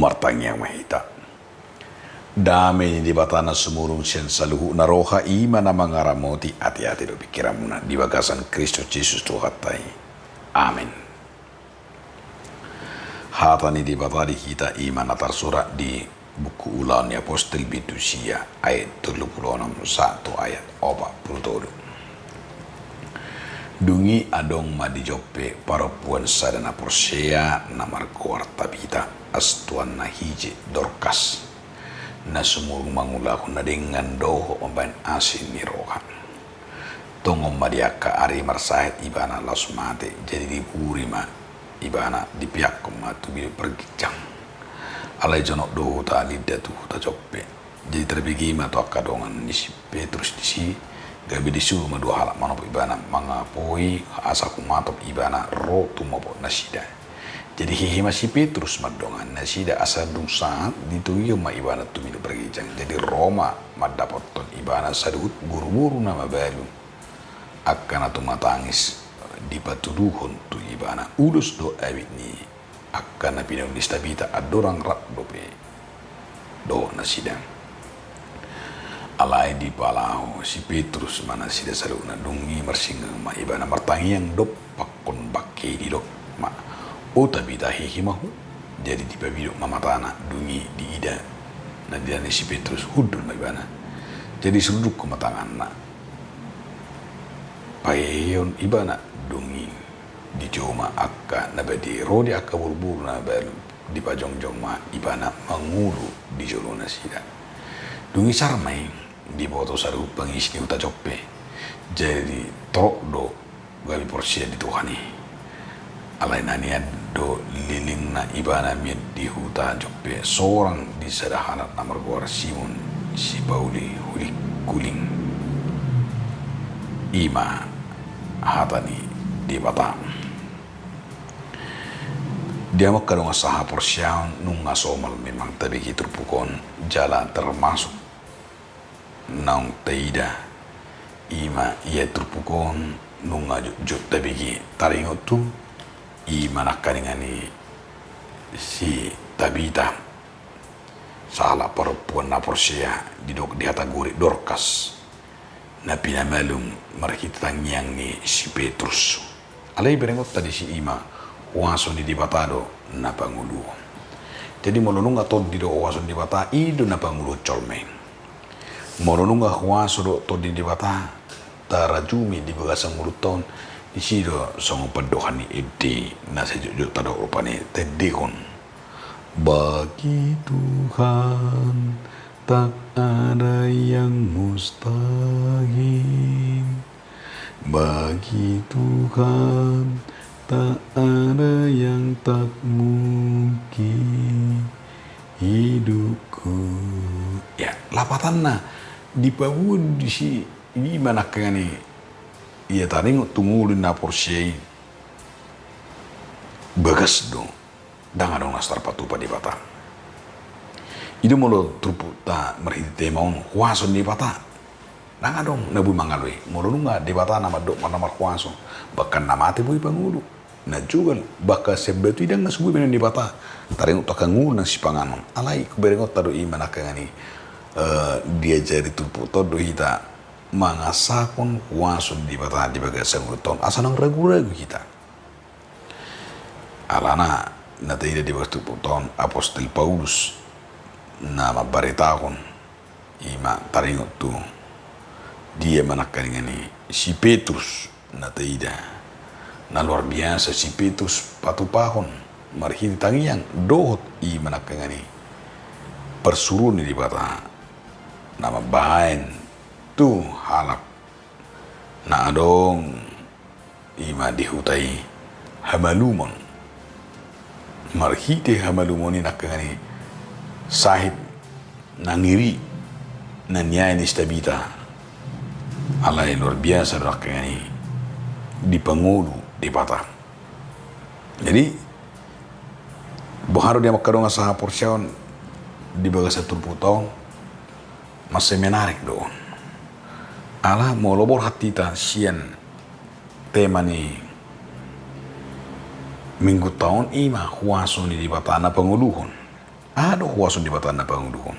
martanya mahita. Dame di batana sumurung siyan saluhu na roha ima na mga ramoti ati-ati do pikiran mo na di bagasan Kristus Jesus Tuhatay. Amen. Hata ni di batadi kita ima na tarsura di buku ulan ni Apostel Bitusia ayat 31 ayat 40. Dungi adong madijope para puan sadana porsea na marko artabita astuan na hije Dorcas. Na sumurong mangulako na dengan doho mabain asin ni roha. Tongom madiaka ari marsahit ibana lasumate jadi diburi ma ibana di pihak komatu bi pergijang. Alai jonok doho ta lidda tu ta joppe. Jadi terbigi ma to akadongan ni si Petrus di si gabi disuruh ma dua halak manop ibana mangapoi asa kumatop ibana ro tumopo nasida. Jadi hihima si Petrus madongan nasida asal dungsa dituyo ma ibana tumino bergijang. Jadi Roma madapoton ibana sadut buru-buru nama balu akan atu matangis di patuduhon tu ibana udus do awit ni akan napinong listabita adorang rak dope do nasida. Alai di palau si Petrus mana sida saluna dungi marsingang ma ibana martangiang dop pakon bakke di dok ma o tabita hihimahu jadi di pabidok mamatana dungi di ida na diane si Petrus hudul maibana jadi suduk kematangan na payeyon ibana dungi di joma akka nabadi rodi akka buru-buru na balu di pajong-jong ma ibana mangulu di jolona sida dungi sarmai di boto saru pangis ni uta joppe jadi trok do gabi porsia di Tuhani alai nanian do liling na ibana miet di huta joppe seorang di sadahanat namar gor Simon si Pauli hulik kuling ima hatani di Batam dia makkadong asaha porsyaon nung asomal memang tabi kiturpukon jalan termasuk naung taida ima ia turpukon nung ajut tabi taringot tu i manakkaningani si Tabita salah perempuan na porsia di hataguri Dorcas na pinamalum markitangyang ni si Petrus alay berengot tadi si ima waso ni dibatado na pangulo jadi molonung atod di do waso di bata ido na pangulo cholmeng molonung waso do to di bata tarajumi di bagasang muluton di sido songo padohan ni edi na sejujur tado rupane tedikon bagi Tuhan tak ada yang mustahil bagi Tuhan tak ada yang tak mungkin hidupku ya lapatan na di pabun di si ini mana kani ia taring tungulin na porsiai bagas dong dang adong nastar patupa di bata itu molo trupu ta merhiti maun wason di bata dang adong nabu mangalwe molo nunga di bata nama dok nama waso bahkan nama ate bui pangulu na juga baka sebetu idang nasubui benen di bata taring utakangul nang sipanganon alai kuberengot tado iman akangani dia jadi trupu todo hita mangasakon wason di bata di bagasang ruton asanang ragu-ragu kita alana na taida di bagas puton Apostel Paulus nama baritakon ima taringot tu dia manakkaningani si Petrus na taida na luar biasa si Petrus patupahon marhini tangiang dohot i manakkaningani persurun di bata nama bahain tu halap na adong ima dihutai hamalumon marhite hamalumon ni nakangani sahib nangiri nanyai ni stabita alai luar biasa nakangani di pangulu di bata jadi Buharo dia makadong asaha porsyaon di bagas turputong masih menarik doon ala mau lobor hati ta sian tema ni minggu tahun ima huaso ni di batana panguluhon Ada huasun di batan na pangudukon.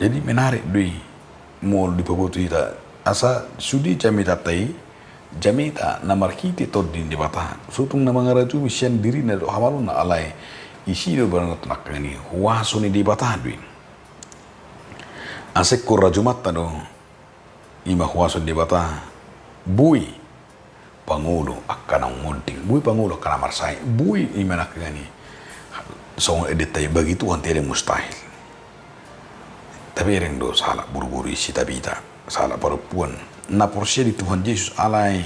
Jadi menarik dui mol di pagotu ita asa sudi jamita tai jamita na markiti todin di bata sutung na mga raju misyan diri na do hamalun na alay isi do banget nakani huasun di bata dui asek ko rajumat do ima huasun di bata bui pangulo akanang monting bui pangulo kana marsai bui ima nakani so editay bagi Tuhan tiada mustahil. Tapi yang do salah buru-buru isi tabita salah perempuan na porsia di Tuhan Yesus alai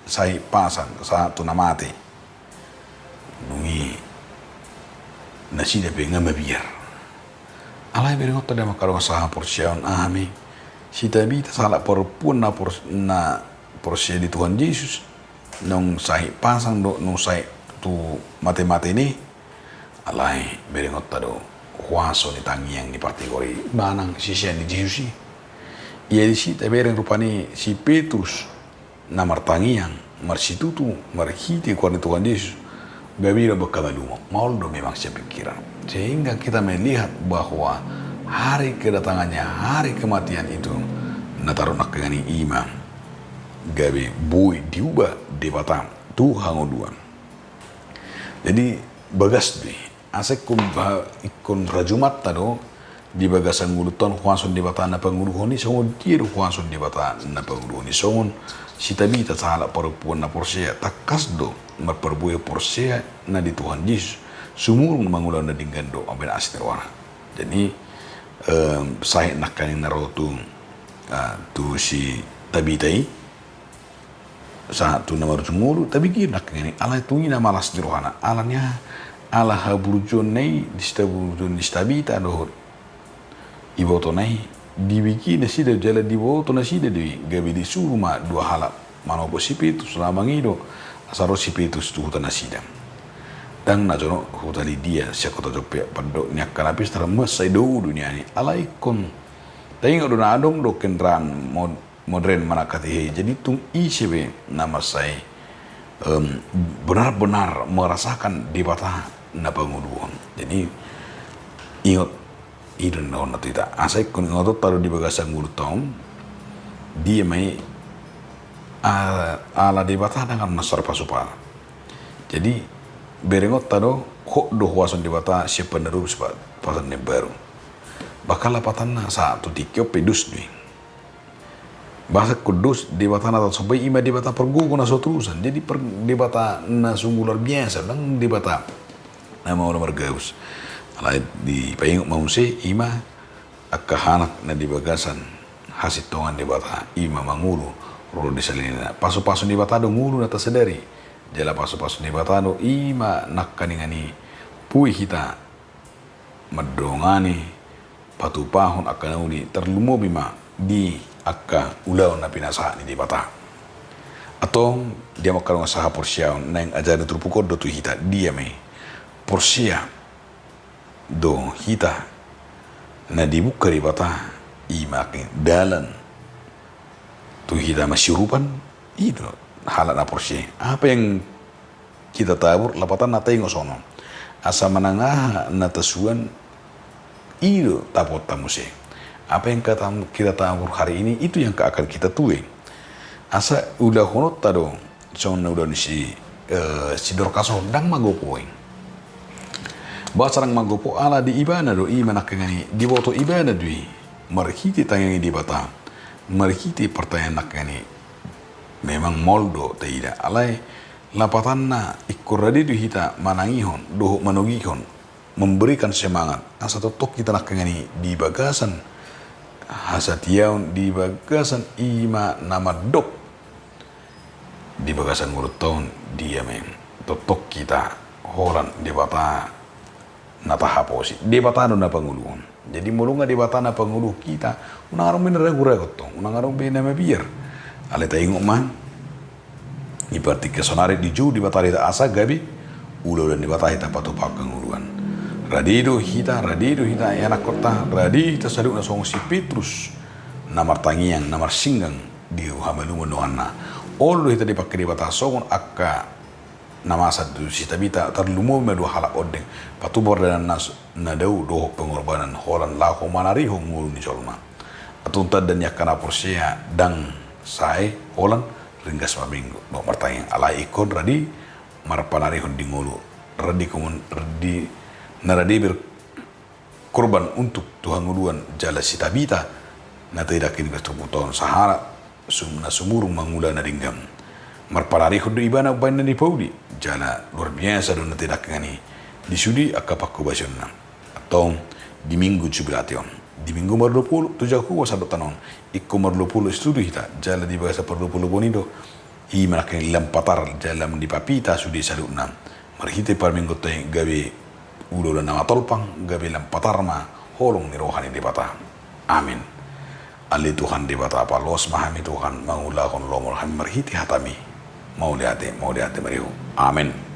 sai pasang satu namate nungi nasi dape ngama biar alai beringot tada makarong saha porsia on ahami si tabita salah perempuan na porsia di Tuhan Yesus nung sai pasang do nung sai tu mate-mate ini alai beringot tado huaso ni tangiang ni partigori banang sisian ni Yesus ia di sini tapi rupani si Petrus na martangiang marsitutu marhiti kuarni Tuhan Yesus gabira bakamalumo mauldo memang saya pikiran sehingga kita melihat bahwa hari kedatangannya hari kematian itu nataruh nak kengani imam gabi bui diubah di batam Tuhan oduan jadi bagas deh asek ikon rajumat tado di bagasan nguluton huason di bata na panguluhoni songon tiru huason di bata na panguluhoni songon si tabita salah perempuan na porsia takas do marperbuya porsia na di Tuhan Yesus sumurung mangulan na dinggando ambil astirwana jadi sahih nak kanin narotu tu si tabitai saat tu nama rujungulu tapi kira nak kanin ala tungi na malas di rohana alanya ala haburjon nei distaburjon distabita dohor iboto nei dibiki na sida jala diboto na sida dewi gabi disuruh ma dua halap manopo sipitu selama ngido asaro sipitu tu hutan sida dan na jono hutali dia siakota jope padok nyak kanapis termes sai do dunia ni ala ikon taingo do na adong do kendaraan modern manakati jadi tung ICB nama saya benar-benar merasakan di bata na panguluan. Jadi ingat idon na tidak. Asai kun ingat taruh di bagasan ngulutong dia mai ala di bata dengan nasar pasupal. Jadi berengot taruh kok do huason di bata siapa penerus pasan baru. Bakal lapatan na satu tikyo pedus dui. Bahasa kudus di bata na sampai ima di bata pergugu na sotusan. Jadi di bata na sungguh luar biasa dan di bata nama orang margaus. Alai di payung mausi ima akahanak na di bagasan hasil tongan di bata ima mangulu rolo di salina paso-paso di bata do ngulu na tasadari jala paso-paso di bata do ima nakkaningani pui kita madongani patupahon akanauni terlumo bima di akka ulau na pinasa ni di bata atau dia makarong saha porsiaon nang ajaran turpukod do tu hita dia me porsia do hita na dibuka di bata imakin dalan tu hita masyurupan itu halat na porsia apa yang kita tabur lapatan na tayo sono asa manangah na tasuan itu tapot tamuse apa yang kita tabur hari ini itu yang akan kita tuai asa udah honot tado sono udah si Dorkaso dang magopoing basarang magopo ala di ibana do i manakangani di boto ibana dui marhiti tangangi di bata marhiti pertanyaan nakani memang moldo tidak alai lapatanna ikuradi du hita manangihon doh manogihon memberikan semangat asa totok kita nakangani di bagasan hasatiaun di bagasan ima nama dok di bagasan nguruton dia men totok kita horan di bata natahaposi di batano na panguluan jadi mulunga di batana pangulu kita unang min ragu-ragu to unang bina mabiar ale taingo man iparti ke sonare di ju di batari ta asa gabi ulo dan di batari ta patu panguluan radido hita anak kota radi ta sadu na song si Petrus namar tangiang namar singgang di hamalu monoana olo hita dipakai di batasongon akka nama satu si tabita terlumu medu halak odeng patubor dan nas nadau doh pengorbanan holan lako manari ngulu ni jolma atunta dan yakana porsia dang sai holan ringgas mabinggu no martanya ala ikon radi marpanari di ngulu radi kumun radi naradi ber korban untuk Tuhan nguluan jala si tabita na tidak kini ketubuton sahara sumna sumurung mangula na dinggam marparari hudu ibana baina di paudi jala luar biasa don tidak ngani di sudi akapaku basonna atau di minggu jubilation di minggu mar 20 tujaku wasado tanon ikko mar 20 studi hita jala di bahasa per 20 bonido i manakin lampatar jala di papita sudi saluna marhite par minggu tay gawe ulo na nama tolpang gawe lampatar ma holong ni rohani di bata amin ali Tuhan di bata apa los mahami Tuhan maulah kon lomol ham marhiti hatami mau lihat marihu amin.